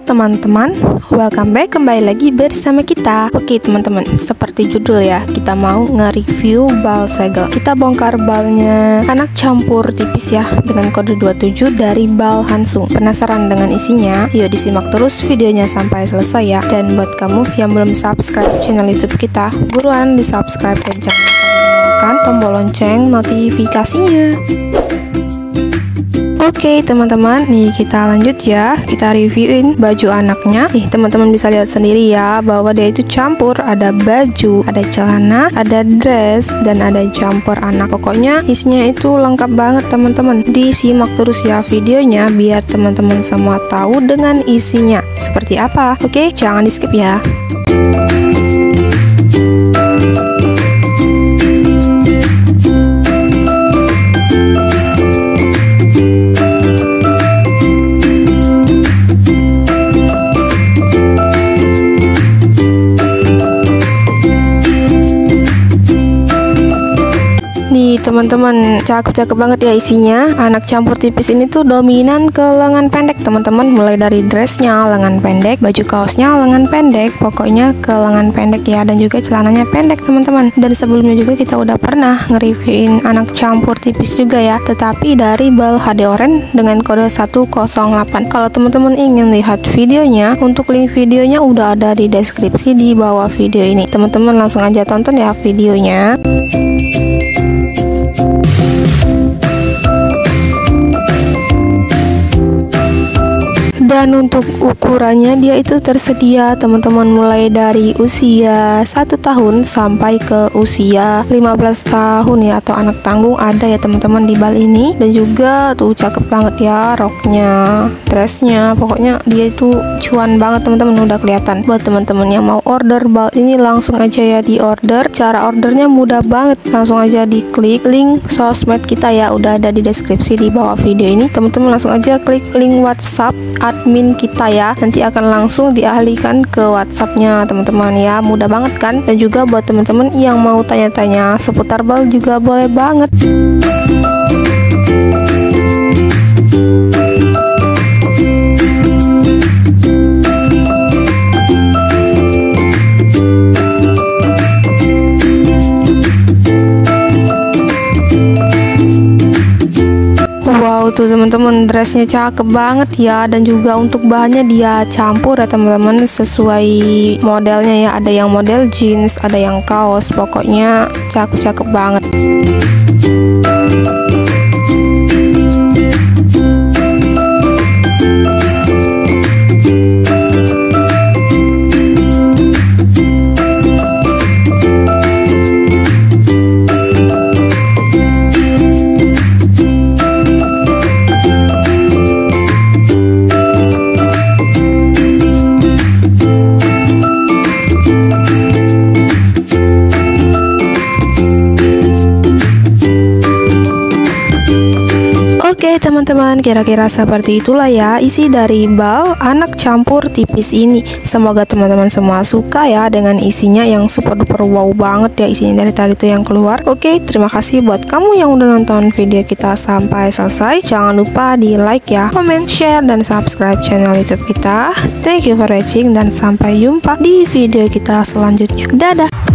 teman-teman, welcome back, kembali lagi bersama kita. Oke teman-teman, seperti judul ya, kita mau nge-review bal segel. Kita bongkar balnya anak campur tipis ya, dengan kode 27 dari bal Hansung. Penasaran dengan isinya? Yuk disimak terus videonya sampai selesai ya. Dan buat kamu yang belum subscribe channel YouTube kita, buruan di subscribe dan jangan lupa nyalakan tombol lonceng notifikasinya. Oke teman-teman, nih kita lanjut ya. Kita reviewin baju anaknya. Nih teman-teman bisa lihat sendiri ya, bahwa dia itu campur, ada baju, ada celana, ada dress, dan ada jumper anak. Pokoknya isinya itu lengkap banget teman-teman. Disimak terus ya videonya biar teman-teman semua tahu dengan isinya seperti apa. Oke, jangan di skip ya. Teman-teman, cakep-cakep banget ya isinya. Anak campur tipis ini tuh dominan ke lengan pendek teman-teman, mulai dari dressnya lengan pendek, baju kaosnya lengan pendek, pokoknya ke lengan pendek ya, dan juga celananya pendek teman-teman. Dan sebelumnya juga kita udah pernah nge-reviewin anak campur tipis juga ya, tetapi dari bal HD Orange dengan kode 108. Kalau teman-teman ingin lihat videonya, untuk link videonya udah ada di deskripsi di bawah video ini. Teman-teman langsung aja tonton ya videonya. Dan untuk ukurannya dia itu tersedia teman-teman, mulai dari usia 1 tahun sampai ke usia 15 tahun ya, atau anak tanggung ada ya teman-teman di bal ini. Dan juga tuh cakep banget ya roknya, dressnya, pokoknya dia itu cuan banget teman-teman, udah kelihatan. Buat teman-teman yang mau order bal ini langsung aja ya di order. Cara ordernya mudah banget, langsung aja diklik link sosmed kita ya, udah ada di deskripsi di bawah video ini. Teman-teman langsung aja klik link WhatsApp admin kita ya, nanti akan langsung dialihkan ke WhatsAppnya teman-teman ya, mudah banget kan. Dan juga buat teman-teman yang mau tanya-tanya seputar bal juga boleh banget. Wow tuh teman-teman, dressnya cakep banget ya. Dan juga untuk bahannya dia campur ya teman-teman, sesuai modelnya ya, ada yang model jeans, ada yang kaos, pokoknya cakep-cakep banget. Oke teman-teman, kira-kira seperti itulah ya isi dari bal anak campur tipis ini. Semoga teman-teman semua suka ya dengan isinya yang super duper wow banget ya isinya dari tadi tuh yang keluar. Oke, terima kasih buat kamu yang udah nonton video kita sampai selesai. Jangan lupa di like ya, comment, share, dan subscribe channel YouTube kita. Thank you for watching dan sampai jumpa di video kita selanjutnya. Dadah.